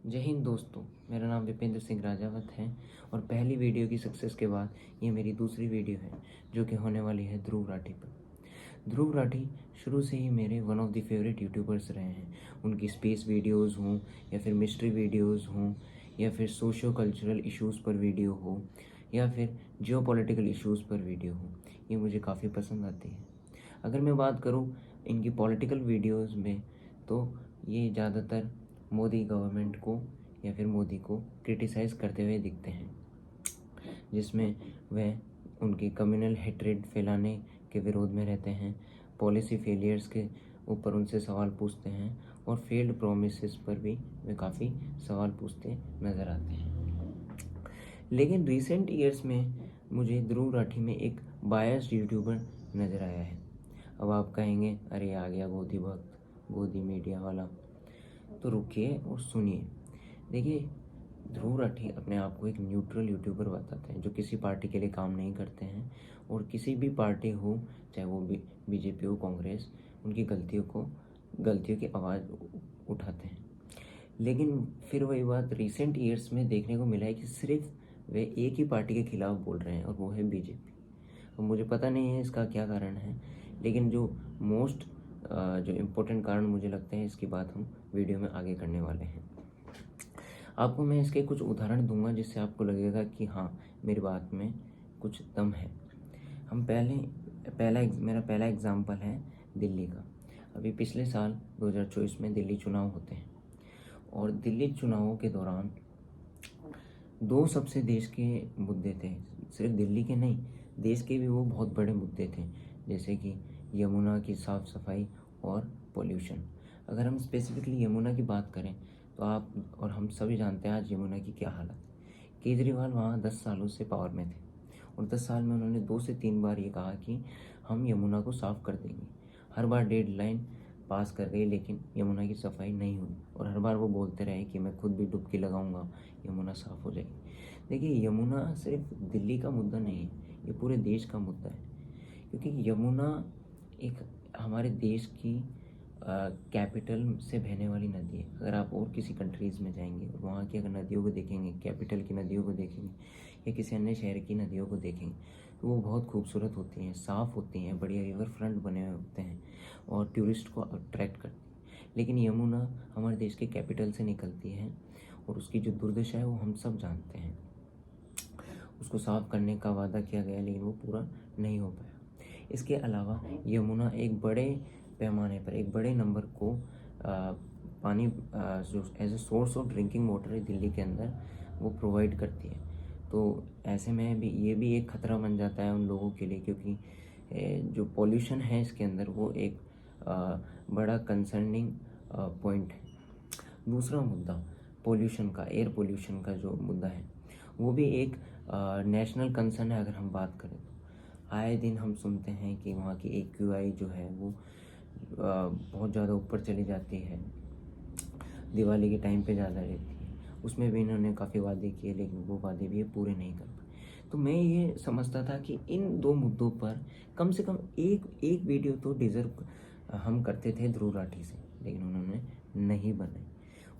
जय हिंद दोस्तों। मेरा नाम विपेंद्र सिंह राजावत है और पहली वीडियो की सक्सेस के बाद ये मेरी दूसरी वीडियो है जो कि होने वाली है ध्रुव राठी पर। ध्रुव राठी शुरू से ही मेरे one of the favourite YouTubers रहे हैं। उनकी स्पेस वीडियोस हों या फिर मिस्ट्री वीडियोस हों या फिर सोशो कल्चरल इश्यूज़ पर वीडियो हो या फिर जियो पॉलिटिकल इश्यूज़ पर वीडियो हो, ये मुझे काफ़ी पसंद आती है। अगर मैं बात करूँ इनकी पॉलिटिकल वीडियोस में तो ये ज़्यादातर मोदी गवर्नमेंट को या फिर मोदी को क्रिटिसाइज़ करते हुए दिखते हैं, जिसमें वह उनकी कम्युनल हेट्रेड फैलाने के विरोध में रहते हैं, पॉलिसी फेलियर्स के ऊपर उनसे सवाल पूछते हैं और फेल्ड प्रोमिसेस पर भी वे काफ़ी सवाल पूछते नज़र आते हैं। लेकिन रिसेंट ईयर्स में मुझे ध्रुव राठी में एक बायस्ड यूट्यूबर नज़र आया है। अब आप कहेंगे अरे आ गया गोदी भक्त, गोदी मीडिया वाला, तो रुकिए और सुनिए। देखिए, ध्रुव राठी अपने आप को एक न्यूट्रल यूट्यूबर बताते हैं जो किसी पार्टी के लिए काम नहीं करते हैं और किसी भी पार्टी हो, चाहे वो बीजेपी हो, कांग्रेस, उनकी गलतियों की आवाज़ उठाते हैं। लेकिन फिर वही बात रिसेंट ईयर्स में देखने को मिला है कि सिर्फ वे एक ही पार्टी के खिलाफ बोल रहे हैं और वो है बीजेपी। अब मुझे पता नहीं है इसका क्या कारण है, लेकिन जो इम्पोर्टेंट कारण मुझे लगते हैं इसकी बात हम वीडियो में आगे करने वाले हैं। आपको मैं इसके कुछ उदाहरण दूंगा जिससे आपको लगेगा कि हाँ, मेरी बात में कुछ दम है। मेरा पहला एग्जाम्पल है दिल्ली का। अभी पिछले साल 2024 में दिल्ली चुनाव होते हैं और दिल्ली चुनावों के दौरान दो सबसे देश के मुद्दे थे, सिर्फ दिल्ली के नहीं, देश के भी वो बहुत बड़े मुद्दे थे, जैसे कि यमुना की साफ़ सफाई और पोल्यूशन। अगर हम स्पेसिफिकली यमुना की बात करें तो आप और हम सभी जानते हैं आज यमुना की क्या हालत है। केजरीवाल वहाँ 10 सालों से पावर में थे और 10 साल में उन्होंने 2 से 3 बार ये कहा कि हम यमुना को साफ़ कर देंगे। हर बार डेडलाइन पास कर गई लेकिन यमुना की सफाई नहीं हुई और हर बार वो बोलते रहे कि मैं खुद भी डुबकी लगाऊंगा, यमुना साफ़ हो जाएगी। देखिए, यमुना सिर्फ दिल्ली का मुद्दा नहीं है, ये पूरे देश का मुद्दा है, क्योंकि यमुना एक हमारे देश की कैपिटल से बहने वाली नदी है। अगर आप और किसी कंट्रीज़ में जाएंगे और वहाँ की अगर नदियों को देखेंगे, कैपिटल की नदियों को देखेंगे या किसी अन्य शहर की नदियों को देखेंगे तो वो बहुत खूबसूरत होती हैं, साफ़ होती हैं, बढ़िया रिवर फ्रंट बने हुए होते हैं और टूरिस्ट को अट्रैक्ट करती हैं। लेकिन यमुना हमारे देश के कैपिटल से निकलती है और उसकी जो दुर्दशा है वो हम सब जानते हैं। उसको साफ़ करने का वादा किया गया लेकिन वो पूरा नहीं हो पाया। इसके अलावा यमुना एक बड़े पैमाने पर, एक बड़े नंबर को पानी जो as a source of drinking water है दिल्ली के अंदर वो प्रोवाइड करती है। तो ऐसे में भी ये भी एक ख़तरा बन जाता है उन लोगों के लिए, क्योंकि जो पॉल्यूशन है इसके अंदर वो एक बड़ा कंसर्निंग पॉइंट है। दूसरा मुद्दा पोल्यूशन का, एयर पोल्यूशन का जो मुद्दा है वो भी एक नेशनल कंसर्न है। अगर हम बात करें तो आए दिन हम सुनते हैं कि वहाँ की AQI जो है वो बहुत ज़्यादा ऊपर चली जाती है, दिवाली के टाइम पे ज़्यादा रहती है। उसमें भी इन्होंने काफ़ी वादे किए लेकिन वो वादे भी ये पूरे नहीं कर पाए। तो मैं ये समझता था कि इन दो मुद्दों पर कम से कम एक वीडियो तो डिज़र्व हम करते थे ध्रुव राठी से, लेकिन उन्होंने नहीं बनाई।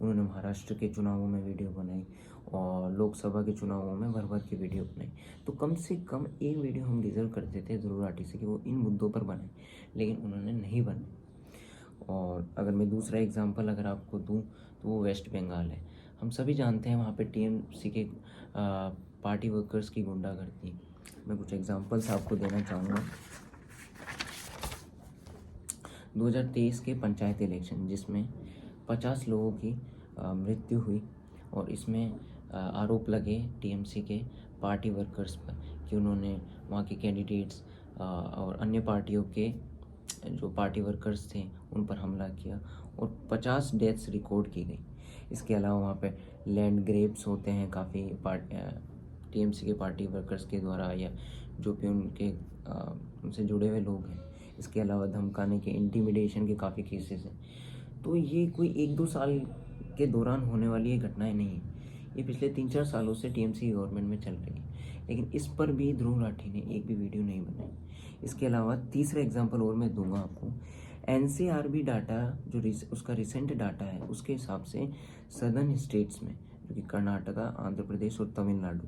उन्होंने महाराष्ट्र के चुनावों में वीडियो बनाई और लोकसभा के चुनावों में भर की वीडियो बनाई। तो कम से कम एक वीडियो हम डिज़र्व करते थे ध्रुव राठी से कि वो इन मुद्दों पर बनाए, लेकिन उन्होंने नहीं बनाई। और अगर मैं दूसरा एग्जांपल अगर आपको दूं तो वो वेस्ट बंगाल है। हम सभी जानते हैं वहाँ पे TMC के पार्टी वर्कर्स की गुंडागर्दी। मैं कुछ एग्जांपल्स आपको देना चाहूँगा। 2023 के पंचायत इलेक्शन जिसमें 50 लोगों की मृत्यु हुई और इसमें आरोप लगे TMC के पार्टी वर्कर्स पर कि उन्होंने वहाँ के कैंडिडेट्स और अन्य पार्टियों के जो पार्टी वर्कर्स थे उन पर हमला किया और 50 डेथ्स रिकॉर्ड की गई। इसके अलावा वहाँ पे लैंड ग्रेप्स होते हैं काफ़ी TMC के पार्टी वर्कर्स के द्वारा या जो भी उनसे जुड़े हुए लोग हैं। इसके अलावा धमकाने के, इंटिमिडेशन के काफ़ी केसेस हैं। तो ये कोई 1-2 साल के दौरान होने वाली ये घटनाएं नहीं है, ये पिछले 3-4 सालों से TMC की गवर्नमेंट में चल रही है, लेकिन इस पर भी ध्रुव राठी ने एक भी वीडियो नहीं बनाई। इसके अलावा तीसरा एग्जांपल और मैं दूंगा आपको, एनसीआरबी डाटा जो उसका रिसेंट डाटा है उसके हिसाब से सदर्न स्टेट्स में, जो कि कर्नाटका, आंध्र प्रदेश और तमिलनाडु,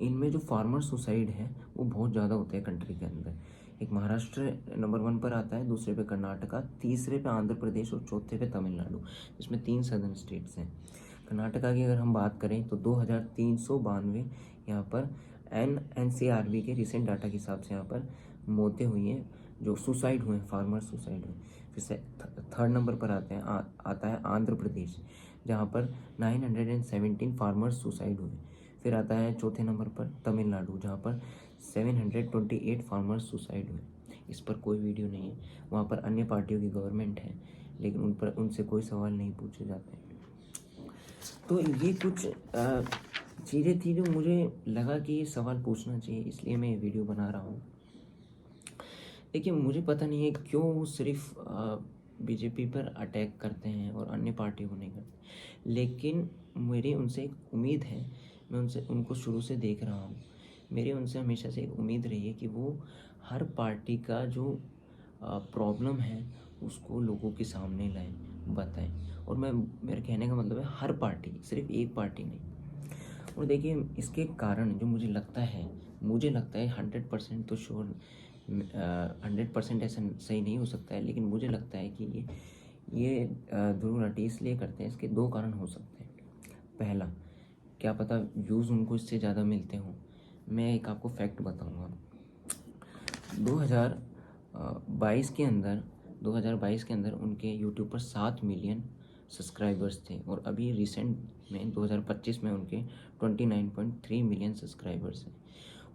इनमें जो फार्मर सुसाइड है वो बहुत ज़्यादा होते हैं कंट्री के अंदर। एक महाराष्ट्र नंबर 1 पर आता है, दूसरे पे कर्नाटका, तीसरे पे आंध्र प्रदेश और चौथे पे तमिलनाडु, इसमें 3 सदर्न स्टेट्स हैं। कर्नाटका की अगर हम बात करें तो 2392 यहाँ पर एनसीआरबी के रिसेंट डाटा के हिसाब से यहाँ पर मौतें हुई हैं, जो सुसाइड हुए, फार्मर सुसाइड हुए। फिर से थर्ड नंबर पर आता है आंध्र प्रदेश, जहाँ पर 917 फार्मर्स सुसाइड हुए। फिर आता है चौथे नंबर पर तमिलनाडु, जहाँ पर 728 फार्मर्स सुसाइड हुए। इस पर कोई वीडियो नहीं है, वहाँ पर अन्य पार्टियों की गवर्नमेंट है, लेकिन उनसे कोई सवाल नहीं पूछे जाते। तो ये कुछ चीज़ें थी जो मुझे लगा कि ये सवाल पूछना चाहिए, इसलिए मैं ये वीडियो बना रहा हूँ। देखिए, मुझे पता नहीं है क्यों वो सिर्फ बीजेपी पर अटैक करते हैं और अन्य पार्टियों को नहीं करते, लेकिन मेरी उनसे एक उम्मीद है, मैं उनको शुरू से देख रहा हूँ, मेरी उनसे हमेशा से एक उम्मीद रही है कि वो हर पार्टी का जो प्रॉब्लम है उसको लोगों के सामने लाएं, बताएं। और मेरे कहने का मतलब है हर पार्टी, सिर्फ एक पार्टी नहीं। और देखिए, इसके कारण जो मुझे लगता है 100% तो श्योर, 100% ऐसा सही नहीं हो सकता है, लेकिन मुझे लगता है कि ये ध्रुव राठी इसलिए करते हैं, इसके 2 कारण हो सकते हैं। पहला, क्या पता व्यूज़ उनको इससे ज़्यादा मिलते हों। मैं एक आपको फैक्ट बताऊंगा। 2022 के अंदर उनके यूट्यूब पर 7 मिलियन सब्सक्राइबर्स थे, और अभी रिसेंट में 2025 में उनके 29.3 मिलियन सब्सक्राइबर्स हैं।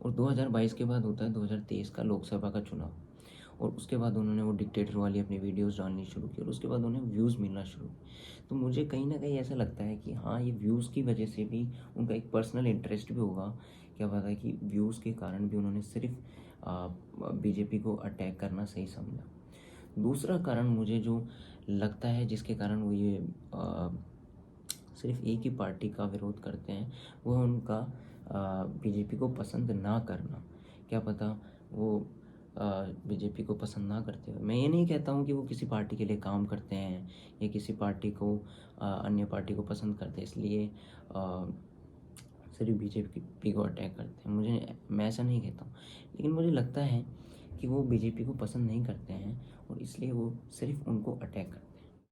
और 2022 के बाद होता है 2023 का लोकसभा का चुनाव, और उसके बाद उन्होंने वो डिक्टेटर वाली अपनी वीडियोस डालनी शुरू की, और उसके बाद उन्हें व्यूज़ मिलना शुरू। तो मुझे कहीं ना कहीं ऐसा लगता है कि हाँ, ये व्यूज़ की वजह से भी उनका एक पर्सनल इंटरेस्ट भी होगा, क्या पता है कि व्यूज़ के कारण भी उन्होंने सिर्फ बीजेपी को अटैक करना सही समझा। दूसरा कारण मुझे जो लगता है जिसके कारण वो ये सिर्फ एक ही पार्टी का विरोध करते हैं, वो है उनका बीजेपी को पसंद ना करना। क्या पता वो बीजेपी को पसंद ना करते हुए, मैं ये नहीं कहता हूँ कि वो किसी पार्टी के लिए काम करते हैं या किसी पार्टी को अन्य पार्टी को पसंद करते हैं, इसलिए सिर्फ बीजेपी को अटैक करते हैं, मैं ऐसा नहीं कहता हूँ। लेकिन मुझे लगता है कि वो बीजेपी को पसंद नहीं करते हैं और इसलिए वो सिर्फ उनको अटैक करते हैं।